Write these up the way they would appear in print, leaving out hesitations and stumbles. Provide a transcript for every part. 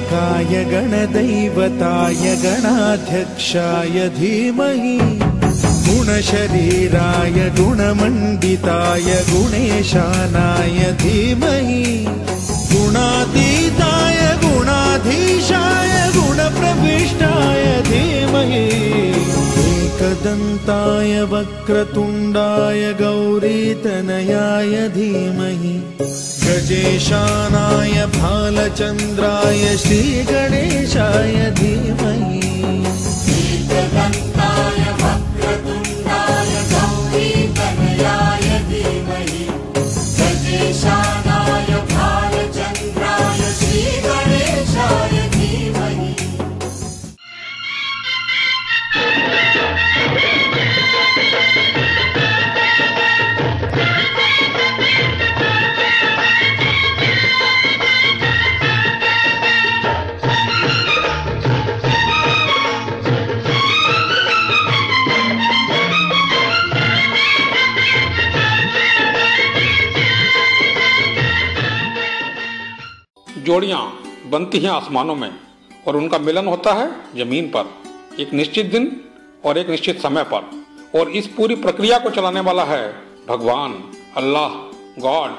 गणनायकाय गणदैवताय गणाध्यक्षाय धीमहि गुणशरीराय गुणमण्डिताय गुणेशानाय धीमहि गुणातीताय गुणाधीशाय गुणप्रविष्टाय धीमहि एकदन्ताय वक्रतुण्डाय गौरीतनयाय धीमहि गजेशानाय भालचन्द्राय श्रीगणेशाय धीमहि एकदन्ताय वक्रतुण्डाय गौरीतनयाय धीमहि गजेशानाय भालचन्द्राय श्रीगणेशाय धीमहि। जोड़ियां बनती हैं आसमानों में और उनका मिलन होता है जमीन पर एक निश्चित दिन और एक निश्चित समय पर। और इस पूरी प्रक्रिया को चलाने वाला है भगवान, अल्लाह, गॉड,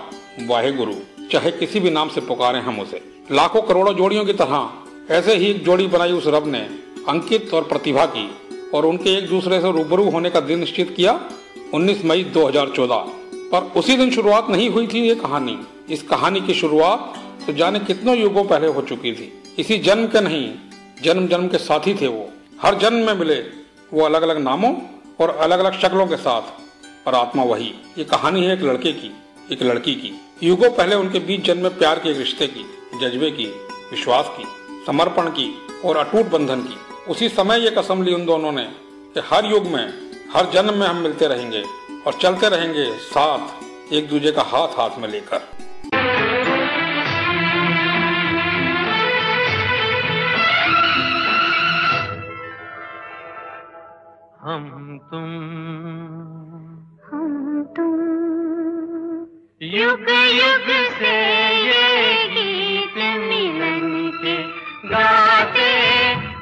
वाहेगुरु, चाहे किसी भी नाम से पुकारें हम उसे। लाखों करोड़ों जोड़ियों की तरह ऐसे ही एक जोड़ी बनाई उस रब ने अंकित और प्रतिभा की और उनके एक दूसरे से रूबरू होने का दिन निश्चित किया 19 मई 2014। पर उसी दिन शुरुआत नहीं हुई थी ये कहानी। इस कहानी की शुरुआत तो जाने कितनों युगों पहले हो चुकी थी। इसी जन्म के नहीं, जन्म जन्म के साथी थे वो। हर जन्म में मिले वो अलग अलग नामों और अलग अलग शक्लों के साथ, पर आत्मा वही। ये कहानी है एक लड़के की, एक लड़की की। युगों पहले उनके बीच जन्मे प्यार के एक रिश्ते की, जज्बे की, विश्वास की, समर्पण की और अटूट बंधन की। उसी समय ये कसम ली उन दोनों ने कि हर युग में, हर जन्म में हम मिलते रहेंगे और चलते रहेंगे साथ, एक दूसरे का हाथ हाथ में लेकर। हम तुम युग युग से ये गीत मिलन के गाते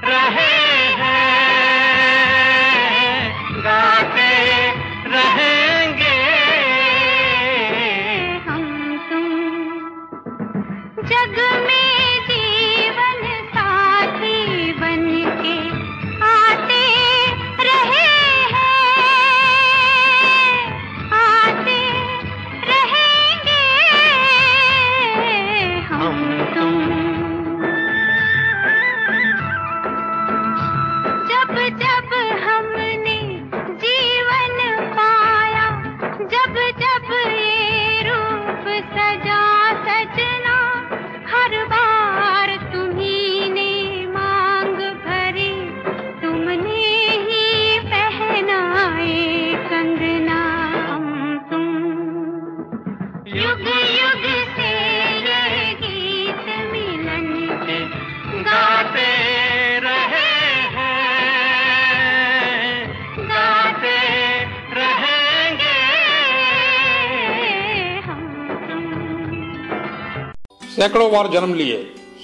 रहे हैं, गाते रहेंगे। हम तुम जग में जीवन साथी बनके आते रहे हैं, आते रहेंगे। हम तुम जब जब हमने जीवन पाया, जब जब ये रूप सजा सजना, हर बार तुम्ही ने मांग भरी, तुमने ही पहनाए कंगना। हम तुम युग युग से ये गीत मिलन के गाते रहे हैं, गाते रहेंगे। हम तुम सैकड़ों बार जन्म लिए,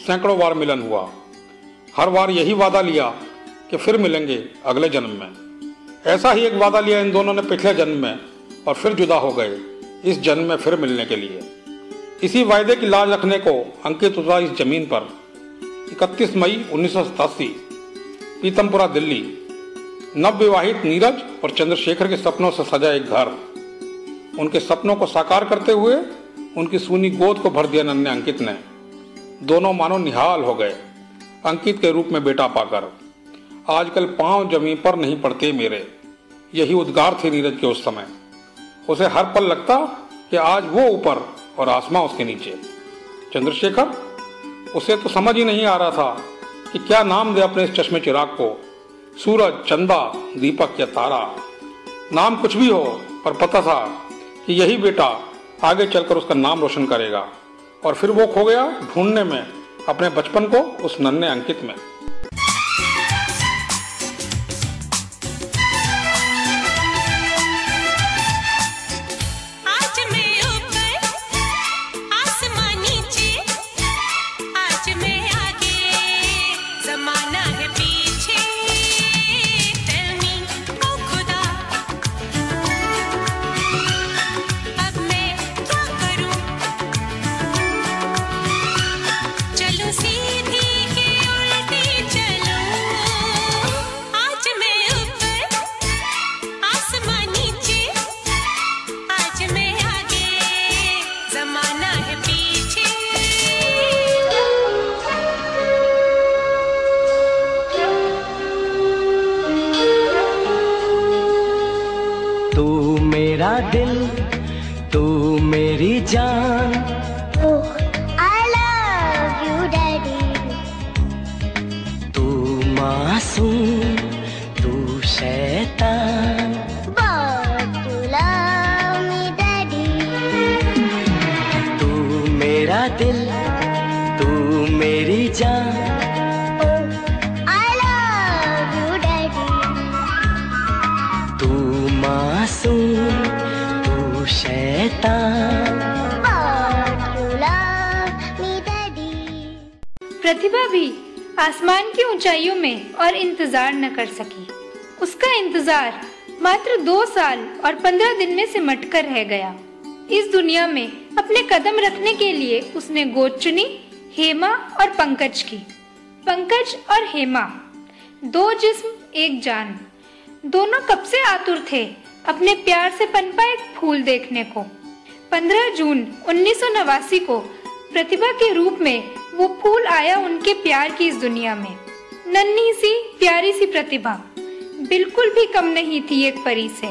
सैकड़ों बार मिलन हुआ, हर बार यही वादा लिया कि फिर मिलेंगे अगले जन्म में। ऐसा ही एक वादा लिया इन दोनों ने पिछले जन्म में और फिर जुदा हो गए इस जन्म में फिर मिलने के लिए। इसी वायदे की लाज रखने को अंकित हुआ इस जमीन पर 31 मई 1987 पीतमपुरा दिल्ली। नवविवाहित नीरज और चंद्रशेखर के सपनों से सजा एक घर। उनके सपनों को साकार करते हुए उनकी सूनी गोद को भर दिया नन्हे अंकित ने। दोनों मानो निहाल हो गए अंकित के रूप में बेटा पाकर। आजकल पांव जमीन पर नहीं पड़ते मेरे, यही उद्गार थे नीरज के उस समय। उसे हर पल लगता कि आज वो ऊपर और आसमां उसके नीचे। चंद्रशेखर, उसे तो समझ ही नहीं आ रहा था कि क्या नाम दे अपने इस चश्मे चिराग को, सूरज, चंदा, दीपक या तारा। नाम कुछ भी हो, पर पता था कि यही बेटा आगे चलकर उसका नाम रोशन करेगा। और फिर वो खो गया ढूंढने में अपने बचपन को उस नन्हे अंकित में। आज मैं तू मेरा दिल, तू मेरी जान। I love you, Daddy. तू मासूम, तू शैतान। But you love me, Daddy. तू मेरा दिल, तू मेरी जान। I love you, Daddy. तू मासूम, तू शैतान। But you love me, Daddy. प्रतिभा भी आसमान की ऊंचाइयों में और इंतजार न कर सकी। उसका इंतजार मात्र 2 साल और 15 दिन में सिमट कर रह गया। इस दुनिया में अपने कदम रखने के लिए उसने गोद चुनी हेमा और पंकज की। पंकज और हेमा, 2 जिस्म एक जान, दोनों कब से आतुर थे अपने प्यार से पनपा एक फूल देखने को। 15 जून 1989 को प्रतिभा के रूप में वो फूल आया उनके प्यार की इस दुनिया में। नन्ही सी प्यारी सी प्रतिभा बिल्कुल भी कम नहीं थी एक परी से।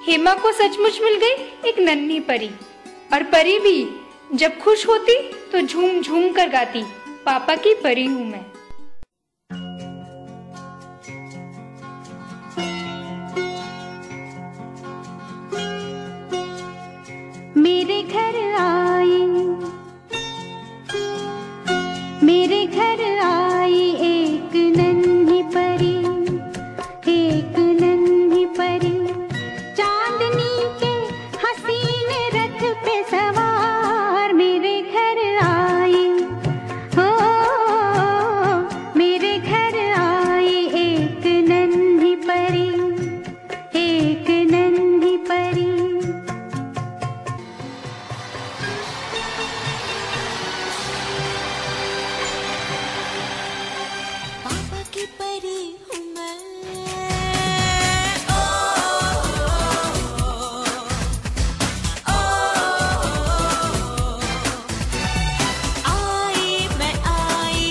हेमा को सचमुच मिल गई एक नन्ही परी, और परी भी जब खुश होती तो झूम झूम कर गाती, पापा की परी हूँ मैं। मेरे घर आई, मेरे घर आई एक नन्ही परी, एक नन्ही परी, चांदनी के हसीन रथ पे सवार। मेरे घर आई, हो मेरे घर आई एक नन्ही परी, एक नन्ही परी। पापा की परी हूँ मैं। आई मैं आई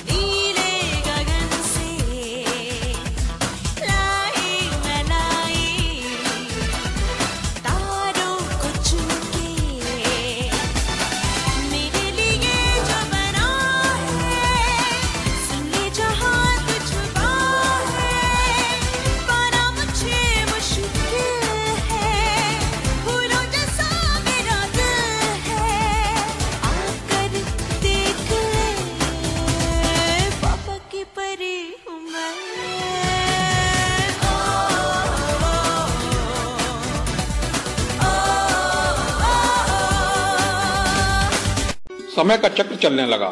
नीले गगन से, लाई मैं लाई तारों को छू के, मेरे लिए जो बना है, सुन ले जहाँ तुझको है, पाना मुझे मुश्किल है, फूलों जैसा मेरा दिल है, आकर देख ले, पापा की परी हूँ मैं। समय का चक्र चलने लगा।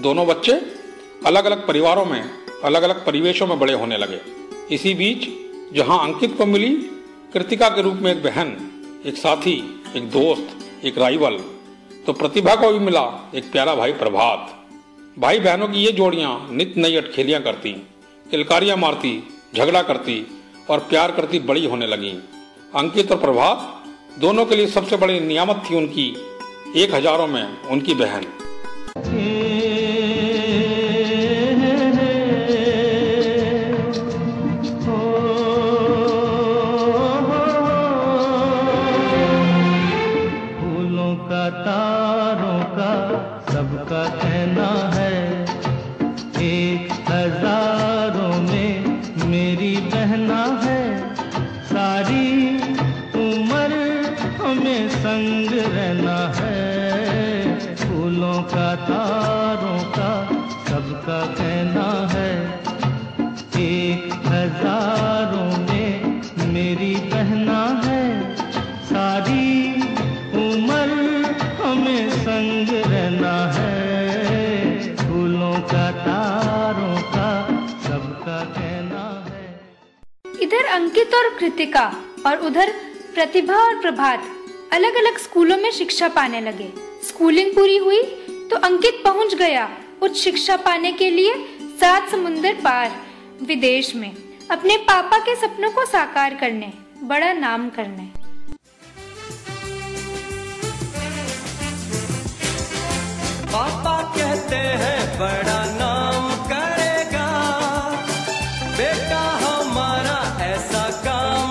दोनों बच्चे अलग अलग परिवारों में, अलग अलग परिवेशों में बड़े होने लगे। इसी बीच जहां अंकित को मिली कृतिका के रूप में एक बहन, एक साथी, एक दोस्त, एक राइवल, तो प्रतिभा को भी मिला एक प्यारा भाई प्रभात। भाई बहनों की ये जोड़ियां नित नई अटखेलियां करती, किलकारियां मारती, झगड़ा करती और प्यार करती बड़ी होने लगी। अंकित और प्रभात दोनों के लिए सबसे बड़ी नियामत थी उनकी 1000 में उनकी बहन। फूलों का तारों का सबका कहना है, 1000 में मेरी बहना है, सारी उम्र हमें संग रहना है। फूलों का तारों का सबका कहना है, 1000 में मेरी बहना है, सारी उम्र हमें संग रहना है। फूलों का तारों का सबका कहना है। इधर अंकित और कृतिका और उधर प्रतिभा और प्रभात अलग अलग स्कूलों में शिक्षा पाने लगे। स्कूलिंग पूरी हुई तो अंकित पहुंच गया उच्च शिक्षा पाने के लिए 7 समुंदर पार विदेश में, अपने पापा के सपनों को साकार करने, बड़ा नाम करने। पापा कहते हैं बड़ा नाम करेगा, बेटा हमारा ऐसा काम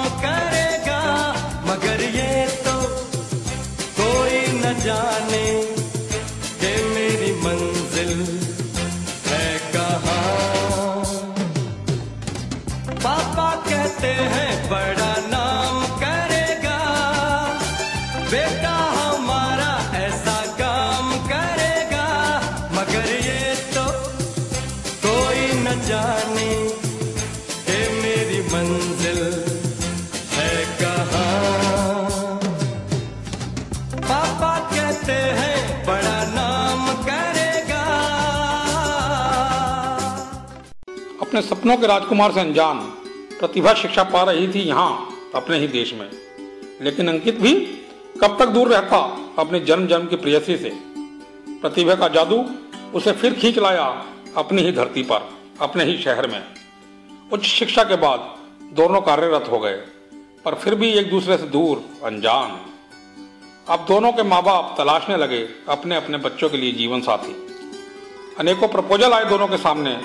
न जाने कि मेरी मंजिल है कहाँ। पापा कहते हैं बड़ा नाम करेगा। अपने सपनों के राजकुमार से अनजान प्रतिभा शिक्षा पा रही थी यहाँ अपने ही देश में, लेकिन अंकित भी कब तक दूर रहता अपनी जन्म जन्म की प्रेयसी से। प्रतिभा का जादू उसे फिर खींच लाया अपनी ही धरती पर, अपने ही शहर में। उच्च शिक्षा के बाद दोनों कार्यरत हो गए, पर फिर भी एक दूसरे से दूर, अनजान। अब दोनों के माँ बाप तलाशने लगे अपने अपने बच्चों के लिए जीवन साथी। अनेकों प्रपोजल आए दोनों के सामने,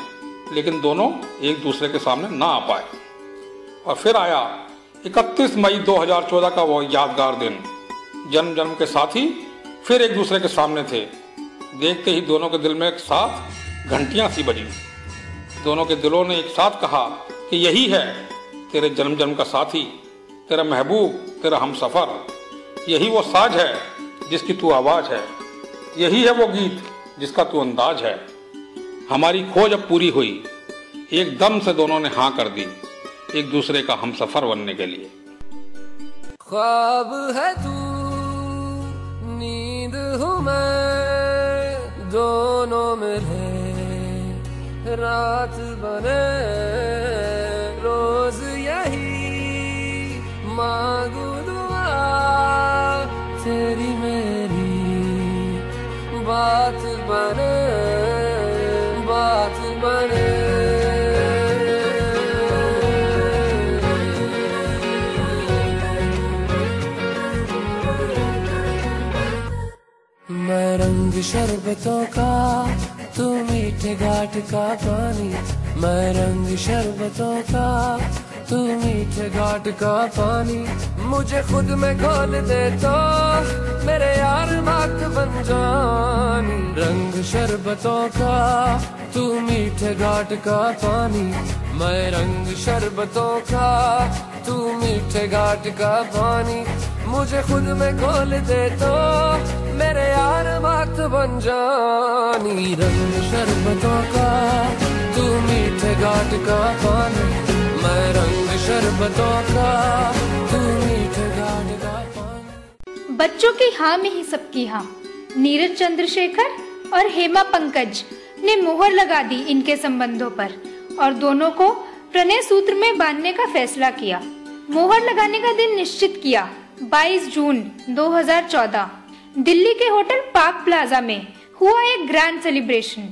लेकिन दोनों एक दूसरे के सामने ना आ पाए। और फिर आया 31 मई 2014 का वो यादगार दिन। जन्म जन्म के साथी फिर एक दूसरे के सामने थे। देखते ही दोनों के दिल में एक साथ घंटियां सी बजी। दोनों के दिलों ने एक साथ कहा कि यही है तेरे जन्म जन्म का साथी, तेरा महबूब, तेरा हमसफर। यही वो साज है जिसकी तू आवाज है, यही है वो गीत जिसका तू अंदाज है। हमारी खोज अब पूरी हुई, एकदम से दोनों ने हाँ कर दी एक दूसरे का हमसफर बनने के लिए। ख्वाब है तू, नींद हूँ मैं, दोनों मिले रात बने। रोज यही मांगू दुआ, तेरी मेरी बात बने, बात बने। मैं रंग शरबतों का, तू मीठे घाट का पानी। मैं रंग शरबतों का, तू मीठे घाट का पानी। मुझे खुद में घोल दे तो मेरे यार मात बन जानी। रंग शरबतों का, तू मीठे घाट का पानी। मैं रंग शरबतों का, तू मीठे घाट का पानी। मुझे खुद में घोल दे तो मेरे यार मात बन जानी। रंग शरबतों का, तू मीठे घाट का पानी। मैं रंग शरबतों का, तू मीठे घाट का पानी। बच्चों की हाँ में ही सबकी हाँ। नीरज चंद्रशेखर और हेमा पंकज ने मोहर लगा दी इनके संबंधों पर और दोनों को प्रणय सूत्र में बांधने का फैसला किया। मोहर लगाने का दिन निश्चित किया 22 जून 2014। दिल्ली के होटल पार्क प्लाजा में हुआ एक ग्रैंड सेलिब्रेशन।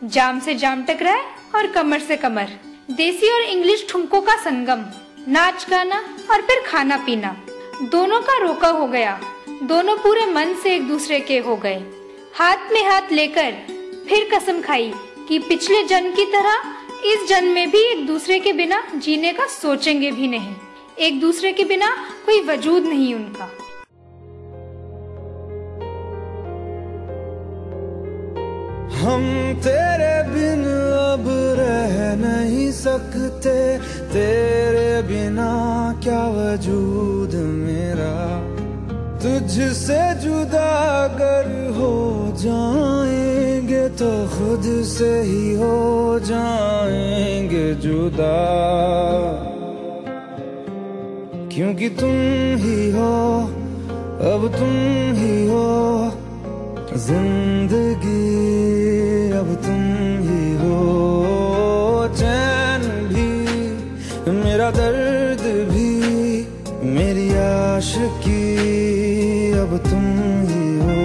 जाम से जाम टकराए और कमर से कमर, देसी और इंग्लिश ठुमकों का संगम, नाच गाना और फिर खाना पीना, दोनों का रोका हो गया। दोनों पूरे मन से एक दूसरे के हो गए। हाथ में हाथ लेकर फिर कसम खाई कि पिछले जन्म की तरह इस जन्म में भी एक दूसरे के बिना जीने का सोचेंगे भी नहीं। एक दूसरे के बिना कोई वजूद नहीं उनका। हम तेरे बिन अब रह नहीं सकते, तेरे बिना क्या वजूद मेरा। तुझसे जुदा अगर हो जाएंगे तो खुद से ही हो जाएंगे जुदा। क्योंकि तुम ही हो, अब तुम ही हो जिंदगी, अब तुम ही हो। चैन भी, मेरा दर्द भी, मेरी आशिकी, अब तुम ही हो।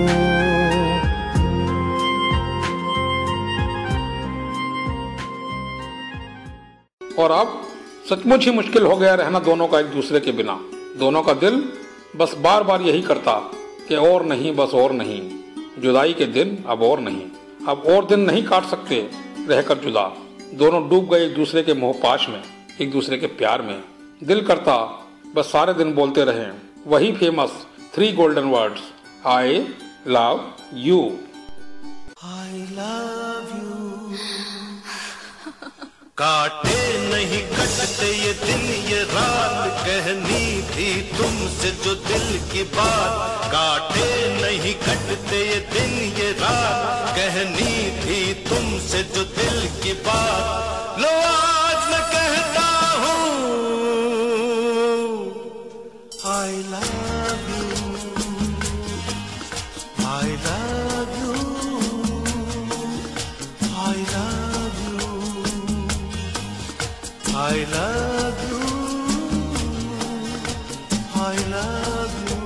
और अब सचमुच ही मुश्किल हो गया रहना दोनों का एक दूसरे के बिना। दोनों का दिल बस बार बार यही करता कि और नहीं, बस और नहीं। जुदाई के दिन अब और नहीं, अब और दिन नहीं काट सकते रहकर जुदा। दोनों डूब गए एक दूसरे के मोहपाश में, एक दूसरे के प्यार में। दिल करता बस सारे दिन बोलते रहें वही famous 3 golden words, I love you. I love you। काटे नहीं कटते ये दिन ये रात, कहनी थी तुमसे जो दिल की बात। काटे नहीं कटते ये दिन ये रात, कहनी थी तुमसे जो दिल की बात। I love you, I love you.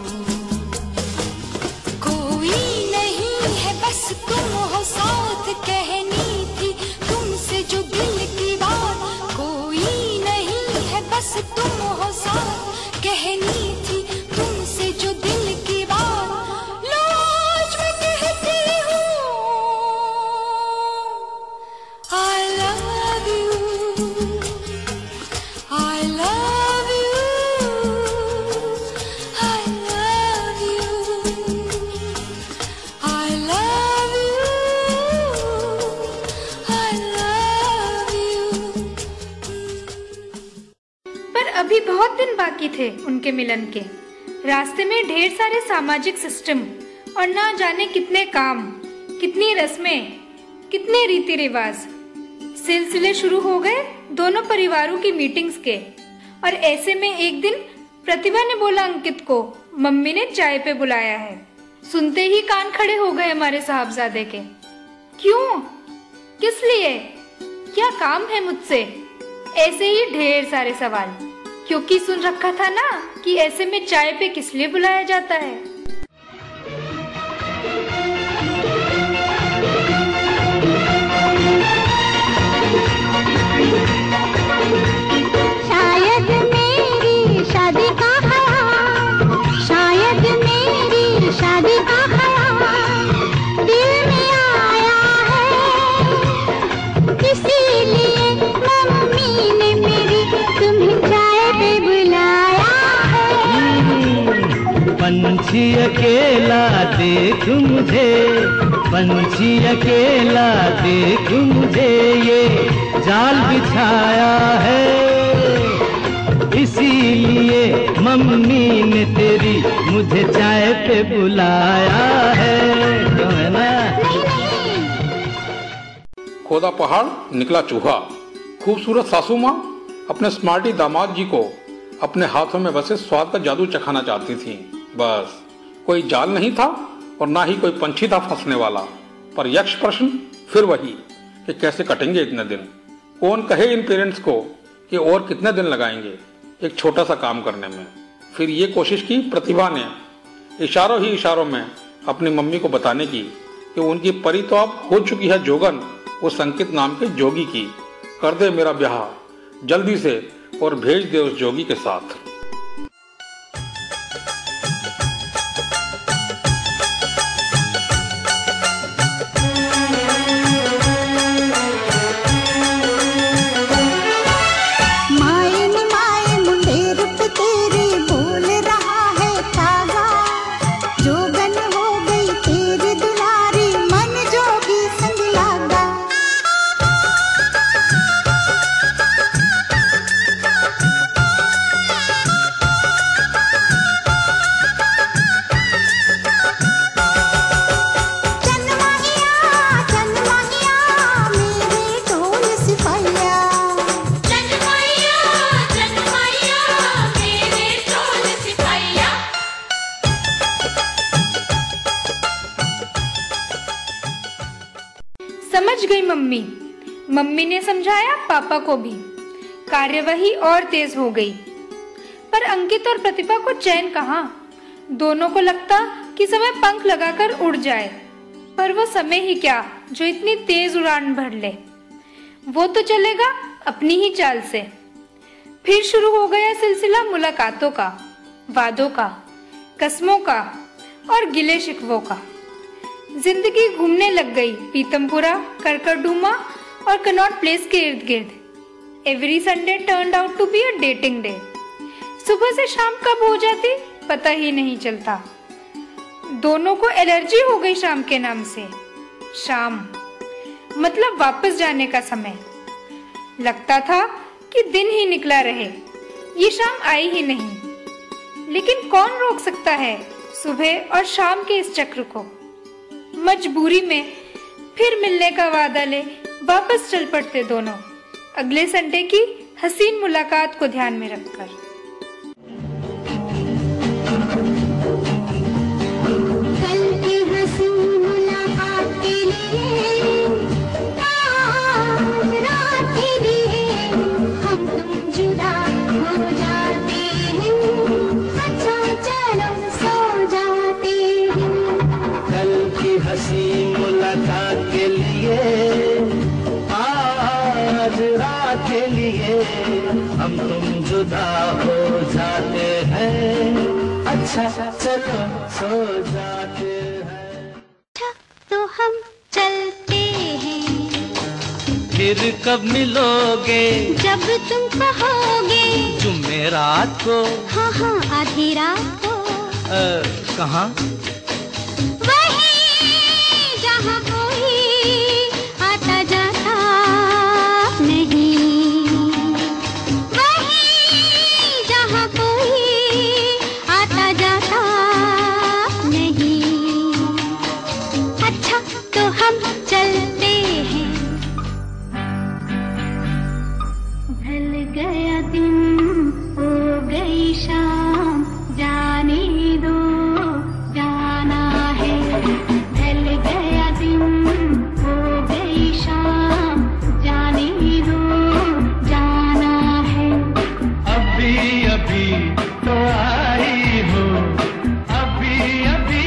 कोई नहीं है बस तुम हो साथ कहनी थी तुमसे जो दिल की बात कोई नहीं है बस तुम हो साथ कहनी थी तुमसे जो दिल की बात लो आज मैं कहती हूँ I love you, I love you, I love you, I love you, I love you. पर अभी बहुत दिन बाकी थे उनके मिलन के। रास्ते में ढेर सारे सामाजिक सिस्टम और ना जाने कितने काम, कितनी रस्में, कितने रीति रिवाज, सिलसिले शुरू हो गए दोनों परिवारों की मीटिंग्स के। और ऐसे में एक दिन प्रतिभा ने बोला अंकित को मम्मी ने चाय पे बुलाया है। सुनते ही कान खड़े हो गए हमारे साहबजादे के। क्यों, किस लिए, क्या काम है मुझसे, ऐसे ही ढेर सारे सवाल, क्योंकि सुन रखा था ना कि ऐसे में चाय पे किस लिए बुलाया जाता है। शायद मेरी शादी का ख्याल, शायद मेरी शादी का ख्याल दिल में आया है, इसीलिए मम्मी ने मेरी तुम्हें चाय पे बुलाया है। पंछी अकेला देख मुझे, पंछी अकेला देख मुझे, ये जाल बिछाया है, इसीलिए मम्मी ने तेरी मुझे चाय पे बुलाया है। क्यों है ना? खोदा पहाड़ निकला चूहा। खूबसूरत सासू माँ अपने स्मार्टी दामाद जी को अपने हाथों में बसे स्वाद का जादू चखाना चाहती थी। बस कोई जाल नहीं था और ना ही कोई पंछी था फंसने वाला। पर यक्ष प्रश्न फिर वही कि कैसे कटेंगे इतने दिन। कौन कहे इन पेरेंट्स को कि और कितने दिन लगाएंगे एक छोटा सा काम करने में। फिर ये कोशिश की प्रतिभा ने इशारों ही इशारों में अपनी मम्मी को बताने की कि उनकी परी तो अब हो चुकी है जोगन उस अंकित नाम के जोगी की। कर दे मेरा ब्याह जल्दी से और भेज दे उस जोगी के साथ। समझ गई मम्मी। मम्मी ने समझाया पापा को भी। कार्यवाही और तेज हो गई। पर अंकित और प्रतिभा को चैन कहाँ। दोनों को लगता कि समय पंख लगाकर उड़ जाए, पर वो समय ही क्या जो इतनी तेज उड़ान भर ले। वो तो चलेगा अपनी ही चाल से। फिर शुरू हो गया सिलसिला मुलाकातों का, वादों का, कस्मों का और गिले शिकवों का। जिंदगी घूमने लग गई पीतमपुरा, करकरडूमा और कनॉट प्लेस के इर्द गिर्द। Every Sunday turned out to be a dating day. सुबह से शाम कब हो जाती पता ही नहीं चलता। दोनों को एलर्जी हो गई शाम के नाम से। शाम मतलब वापस जाने का समय। लगता था कि दिन ही निकला रहे, ये शाम आई ही नहीं। लेकिन कौन रोक सकता है सुबह और शाम के इस चक्र को। मजबूरी में फिर मिलने का वादा ले वापस चल पड़ते दोनों, अगले संडे की हसीन मुलाकात को ध्यान में रखकर। कल की हसीन मुलाकात के लिए आज रात के लिए हम तुम टकरा के लिए हम तुम जुदा हो जाते हैं। अच्छा चलो सो जाते हैं। तो हम चलते हैं। फिर कब मिलोगे? जब तुम कहोगे। जुमेरात को? हाँ हाँ आधी रात को। कहाँ? वहीं जहाँ कोई आता जाता नहीं। वहीं जहाँ कोई आता जाता नहीं। अच्छा तो हम चलते हैं। ढल गया दिन हो गई शाम, जाने दो जाना है। ढल गया दिन हो गई शाम, जाने दो जाना है। अभी अभी तो आई हो, अभी अभी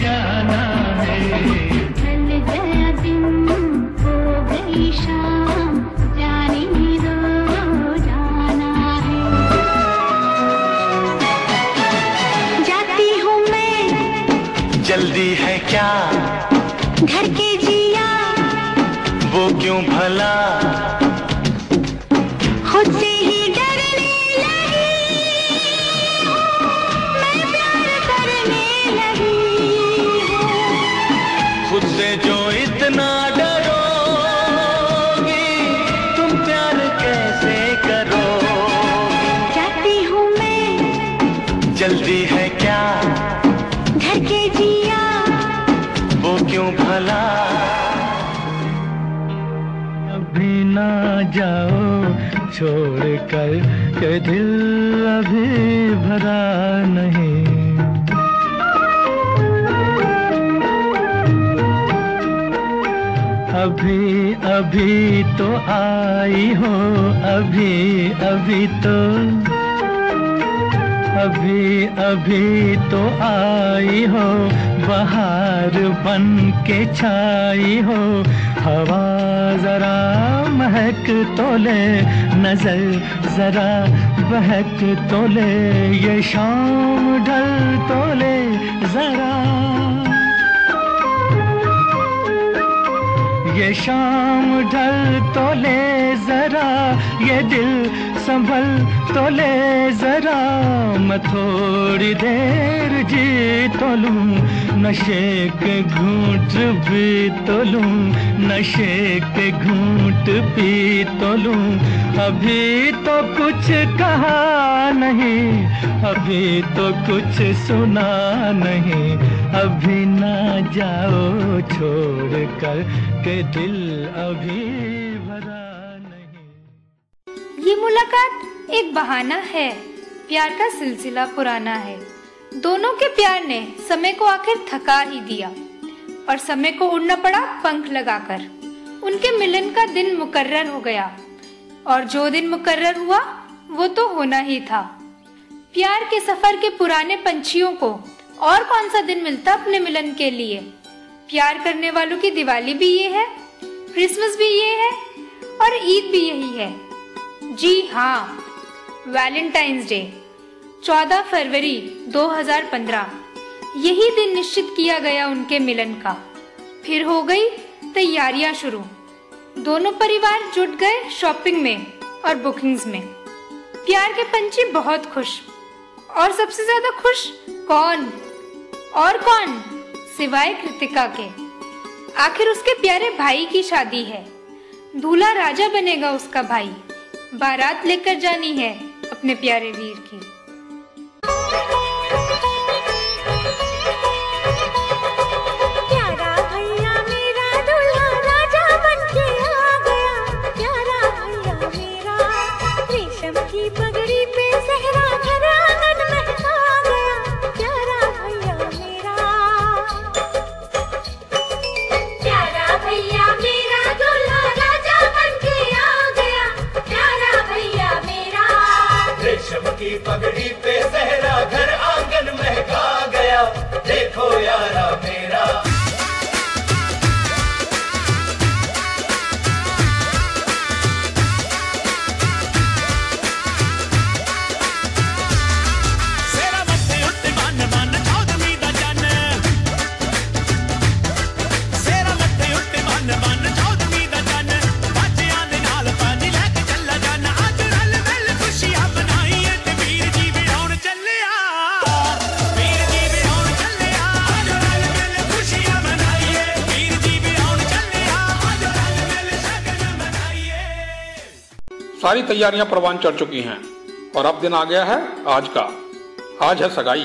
जाना है। ढल गया दिन हो गई शाम, जाने दो जाना है। जाती हूँ मैं। जल्दी है क्या? घर के जिया वो क्यों भला? खुद से ही डरने लगी। मैं प्यार करने लगी हूँ। खुद से जो इतना डरोगी, तुम प्यार कैसे करोगी? जाती हूँ मैं। जल्दी है क्या? घर के जिया वो क्यों भला? अभी ना जाओ छोड़ कर के दिल अभी भरा नहीं। अभी अभी तो आई हो, अभी अभी तो, अभी अभी तो आई हो, बहार बन के छाई हो। हवा जरा महक तो ले, नजर जरा बहक तो ले, ये शाम ढल तो ले जरा, ये शाम ढल तो ले जरा, ये दिल संभल तो ले जरा। मैं थोड़ी देर जी तो लूं, नशे के घूंट भी तो लूं, नशे के घूंट पी तो लूं। अभी तो कुछ कहा नहीं, अभी तो कुछ सुना नहीं, अभी ना जाओ छोड़ कर के दिल अभी भरा नहीं। ये मुलाकात एक बहाना है, प्यार का सिलसिला पुराना है। दोनों के प्यार ने समय को आखिर थका ही दिया और समय को उड़ना पड़ा पंख लगाकर। उनके मिलन का दिन मुकर्रर हो गया और जो दिन मुकर्रर हुआ वो तो होना ही था। प्यार के सफर के पुराने पंछियों को और कौन सा दिन मिलता अपने मिलन के लिए। प्यार करने वालों की दिवाली भी ये है, क्रिसमस भी ये है और ईद भी यही है। जी हाँ, वैलेंटाइंस डे 14 फरवरी 2015, यही दिन निश्चित किया गया उनके मिलन का। फिर हो गई तैयारियां शुरू। दोनों परिवार जुट गए शॉपिंग में और बुकिंग्स में। प्यार के पंछी बहुत खुश, और सबसे ज्यादा खुश कौन और कौन सिवाय कृतिका के। आखिर उसके प्यारे भाई की शादी है, दूल्हा राजा बनेगा उसका भाई। बारात लेकर जानी है अपने प्यारे वीर की। प्यारा भैया मेरा दूल्हा राजा बनके आ गया। प्यारा भैया मेरा रेशम की पगड़ी पे सहरा घर आंगन में आ गया। प्यारा भैया मेरा, प्यारा भैया मेरा दूल्हा राजा बनके आ गया। प्यारा भैया मेरा रेशम की पगड़ी पे सहरा घर सारी तैयारियां परवान चढ़ चुकी हैं और अब दिन आ गया है आज का। आज है सगाई।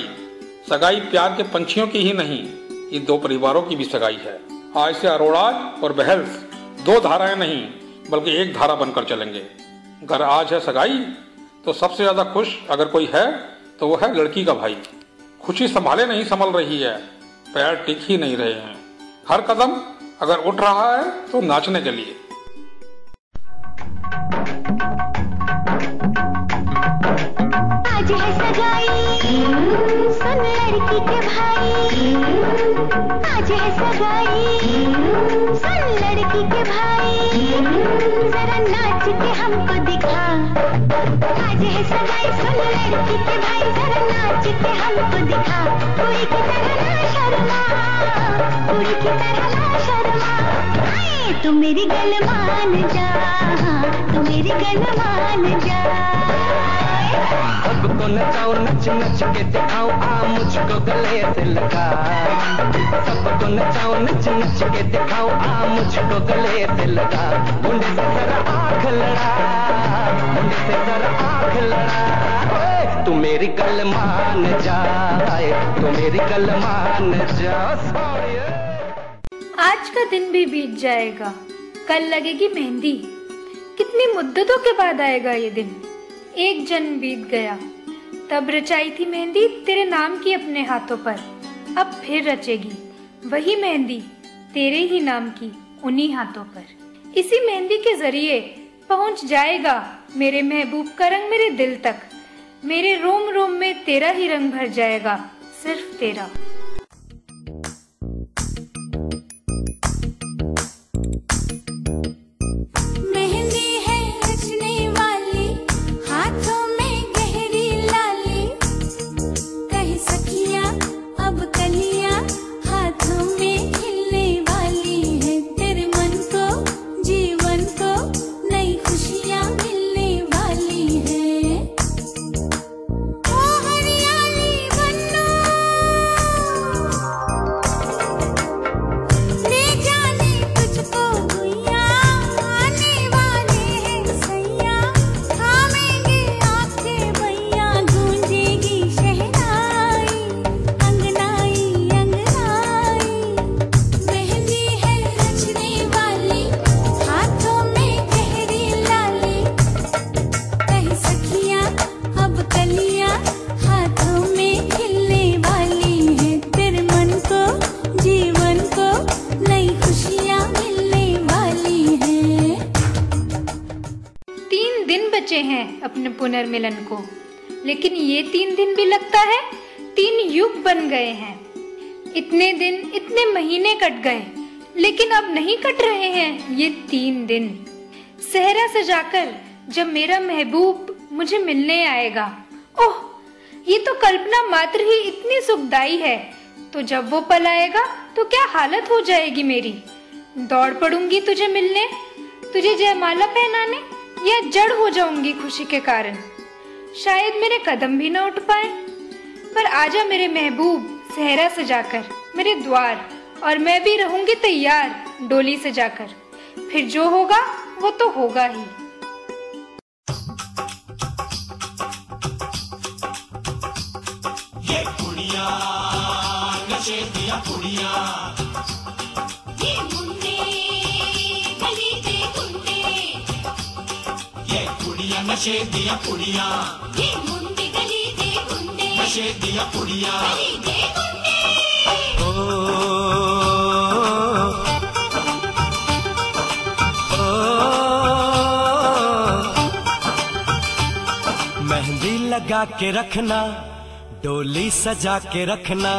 सगाई प्यार के पंछियों की ही नहीं, इन दो परिवारों की भी सगाई है। आज से अरोड़ाज और बहल्स दो धाराएं नहीं बल्कि एक धारा बनकर चलेंगे। अगर आज है सगाई तो सबसे ज्यादा खुश अगर कोई है तो वो है लड़की का भाई। खुशी संभाले नहीं संभल रही है, पैर टिक ही नहीं रहे हैं। हर कदम अगर उठ रहा है तो नाचने के लिए। आज है सगाई सुन लड़की के भाई, आज है सगाई सुन लड़की के भाई, जरा नाच के हमको दिखा। आज है सगाई सुन लड़की के भाई, जरा नाच के हमको दिखा। कुड़ी की तरह ना शर्मा, कुड़ी की तरह ना शर्मा, तू मेरी गल मान जा, तू मेरी गल मान जा। सबको नचाओ नच नच के दिखाओ, आ मुझको गले से लगा। सबको नचाओ नच नच के दिखाओ, आ मुझको गले से लगा। मुंडे से जरा आँख लड़ा, मुंडे से जरा आँख लड़ा। तू मेरी गल मान जा, तू मेरी गल मान जा। आज का दिन भी बीत जाएगा, कल लगेगी मेहंदी। कितनी मुद्दतों के बाद आएगा ये दिन। एक जन्म बीत गया, तब रचाई थी मेहंदी तेरे नाम की अपने हाथों पर। अब फिर रचेगी वही मेहंदी तेरे ही नाम की उन्हीं हाथों पर। इसी मेहंदी के जरिए पहुंच जाएगा मेरे महबूब का रंग मेरे दिल तक। मेरे रोम रोम में तेरा ही रंग भर जाएगा, सिर्फ तेरा। हैं अपने पुनर्मिलन को, लेकिन ये 3 दिन भी लगता है 3 युग बन गए हैं। इतने दिन इतने महीने कट गए, लेकिन अब नहीं कट रहे हैं ये 3 दिन। सहरा सजाकर जब मेरा महबूब मुझे मिलने आएगा, ओह ये तो कल्पना मात्र ही इतनी सुखदाई है। तो जब वो पल आएगा तो क्या हालत हो जाएगी मेरी। दौड़ पड़ूंगी तुझे मिलने, तुझे जयमाला पहनाने, या जड़ हो जाऊंगी खुशी के कारण। शायद मेरे कदम भी न उठ पाए। पर आजा मेरे महबूब सहरा सजाकर मेरे द्वार, और मैं भी रहूंगी तैयार डोली सजाकर। फिर जो होगा वो तो होगा ही। ये कुड़िया नशे दिया कुड़िया, ये मुंडे गली दे गुंडे, ये कुड़िया नशे दिया कुड़िया, ये मुंडे गली दे गुंडे, नशे दिया कुड़िया गली दे गुंडे। मेहंदी लगा के रखना, डोली सजा के रखना,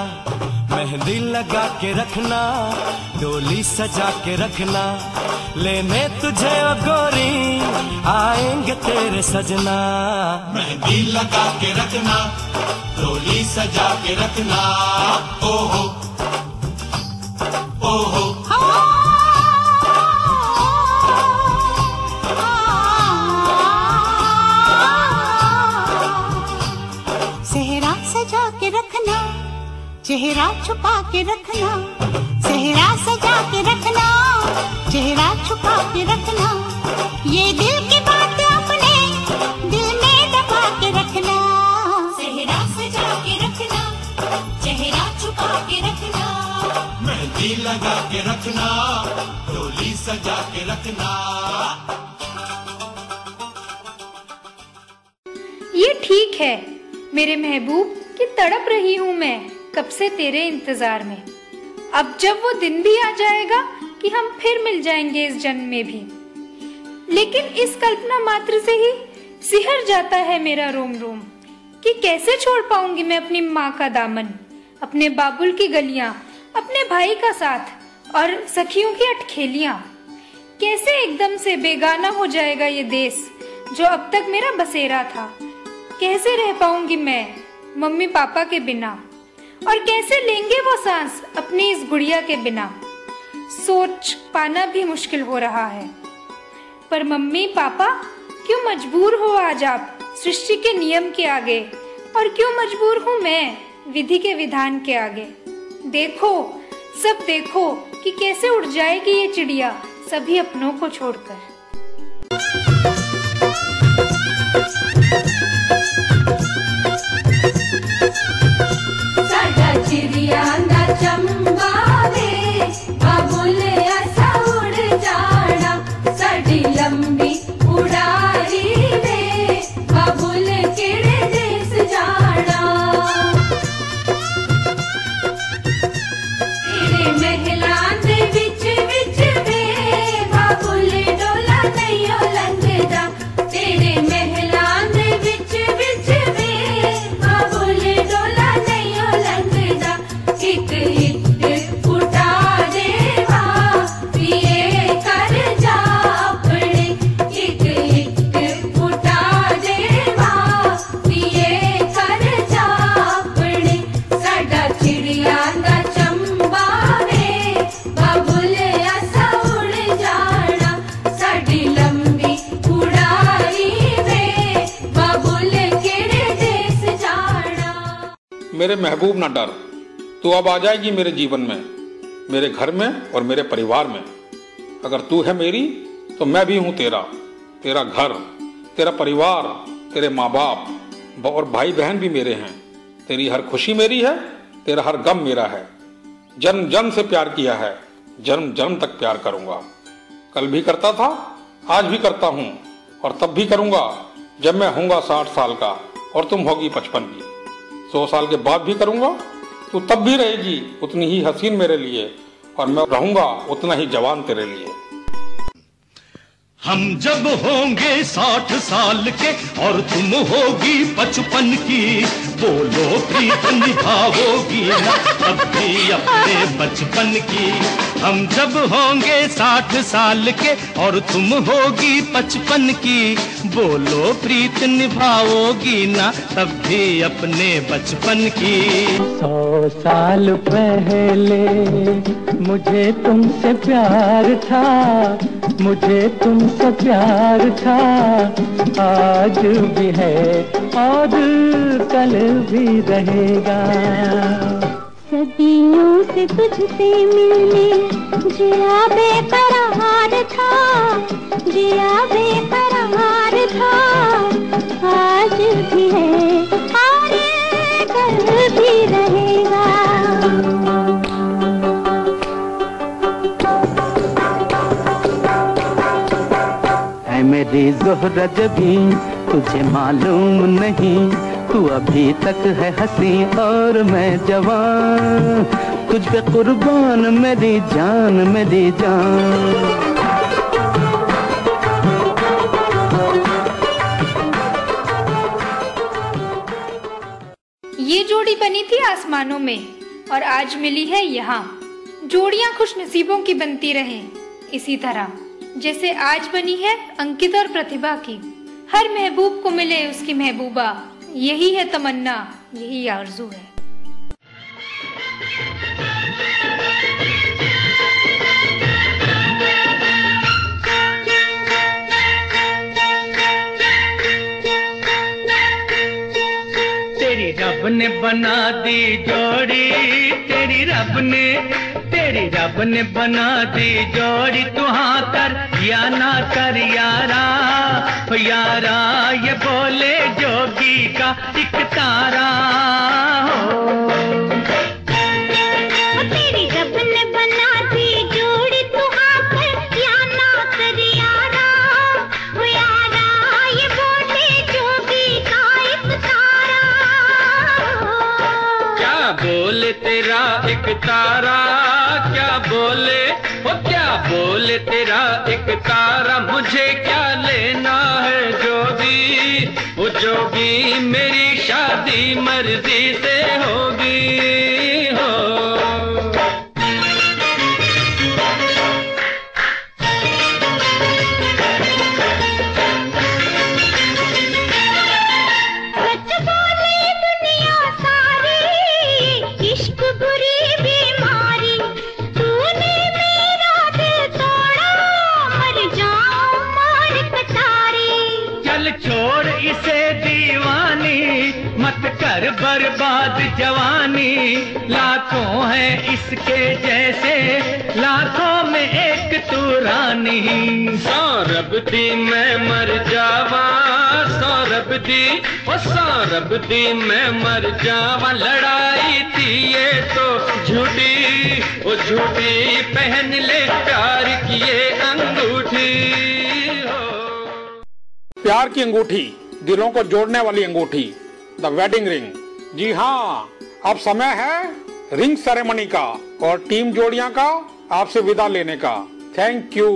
मेहंदी लगा के रखना, डोली सजा के रखना। लेने तुझे ओ गोरी आएंगे तेरे सजना। मेहंदी लगा के रखना, डोली सजा के रखना। ओहो ओहो सेहरा सजा के रखना, चेहरा छुपा के रखना, सेहरा सजा के रखना, चेहरा छुपा के रखना। ये दिल की बात अपने लगा के रखना, डोली सजा के रखना। ये ठीक है मेरे महबूब कि तड़प रही हूँ मैं कब से तेरे इंतजार में। अब जब वो दिन भी आ जाएगा कि हम फिर मिल जाएंगे इस जन्म में भी, लेकिन इस कल्पना मात्र से ही सिहर जाता है मेरा रोम रोम कि कैसे छोड़ पाऊंगी मैं अपनी माँ का दामन, अपने बाबुल की गलियां, अपने भाई का साथ और सखियों की अटखेलियां। कैसे एकदम से बेगाना हो जाएगा ये देश जो अब तक मेरा बसेरा था। कैसे रह पाऊंगी मैं मम्मी पापा के बिना, और कैसे लेंगे वो सांस अपनी इस गुड़िया के बिना। सोच पाना भी मुश्किल हो रहा है। पर मम्मी पापा क्यों मजबूर हो आज आप सृष्टि के नियम के आगे, और क्यों मजबूर हूँ मैं विधि के विधान के आगे। देखो सब देखो कि कैसे उड़ जाएगी ये चिड़िया सभी अपनों को छोड़कर। साडा चिड़िया दा चंबा वे बाबुल असा उड़ जाना, साडी लंबी उड़ारी वे बाबुल केड़े देश जाना। तेरे महलां दे विच विच वे बाबुल डोला नहीं लंघदा, तेरे महलां दे विच विच वे बाबुल डोला नहीं लंघदा। एक एक उठा देवा पिए कर जा अपने, एक एक उठा देवा पिए कर जा अपने। साडा चिड़िया दा चंबा वे बाबुल असा उड़ जाना, साडी लंबी उड़ारी वे बाबुल केड़े देश जाना। मेरे महबूब ना डर, तू अब आ जाएगी मेरे जीवन में, मेरे घर में और मेरे परिवार में। अगर तू है मेरी तो मैं भी हूँ तेरा। तेरा घर, तेरा परिवार, तेरे माँ बाप और भाई बहन भी मेरे हैं। तेरी हर खुशी मेरी है, तेरा हर गम मेरा है। जन्म जन्म से प्यार किया है, जन्म जन्म तक प्यार करूंगा। कल भी करता था, आज भी करता हूँ, और तब भी करूंगा जब मैं होऊंगा 60 साल का और तुम होगी 55 की। 100 साल के बाद भी करूंगा, तू तब भी रहेगी उतनी ही हसीन मेरे लिए, और मैं रहूंगा उतना ही जवान तेरे लिए। हम जब होंगे 60 साल के और तुम होगी 55 की, बोलो प्रीत निभाओगी ना अब भी अपने बचपन की। हम जब होंगे 60 साल के और तुम होगी 55 की, बोलो प्रीत निभाओगी ना तब भी अपने बचपन की। 100 साल पहले मुझे तुमसे प्यार था, मुझे तुमसे प्यार था, आज भी है और कल भी रहेगा। सदियों से तुझसे मिलने जिया बेकरार था, जिया बेकरार था, आज भी है और कल भी रहेगा। ऐ मेरी ज़ोहरा जबी तुझे मालूम नहीं, तू अभी तक है हंसी और मैं जवान, तुझ पे कुर्बान मेरी जान मेरी जान। ये जोड़ी बनी थी आसमानों में और आज मिली है यहाँ। जोड़ियां खुश नसीबों की बनती रहें इसी तरह जैसे आज बनी है अंकित और प्रतिभा की। हर महबूब को मिले उसकी महबूबा, यही है तमन्ना, यही आरज़ू है। तेरी रब ने बना दी जोड़ी, तेरी रब ने बना दी जोड़ी, तू हाँ कर या ना कर यारा, यारा ये बोले जोगी का एक तारा हो। तेरी रब ने बना एक तारा क्या बोले, वो क्या बोले तेरा एक तारा, मुझे क्या लेना है जोगी, वो जोगी मेरी शादी मर्जी से होगी हो। छोड़ इसे दीवानी, मत कर बर्बाद जवानी, लाखों हैं इसके जैसे, लाखों में एक तू रानी। सौरभ दी मैं मर जावा, सौरभ दी ओ सौरभ दी मैं मर जावा, लड़ाई थी ये तो झूठी, वो झूठी पहन ले प्यार की ये अंगूठी। प्यार की अंगूठी, दिलों को जोड़ने वाली अंगूठी, द वेडिंग रिंग। जी हाँ, अब समय है रिंग सेरेमनी का और टीम जोड़ियां का आपसे विदा लेने का। Thank you.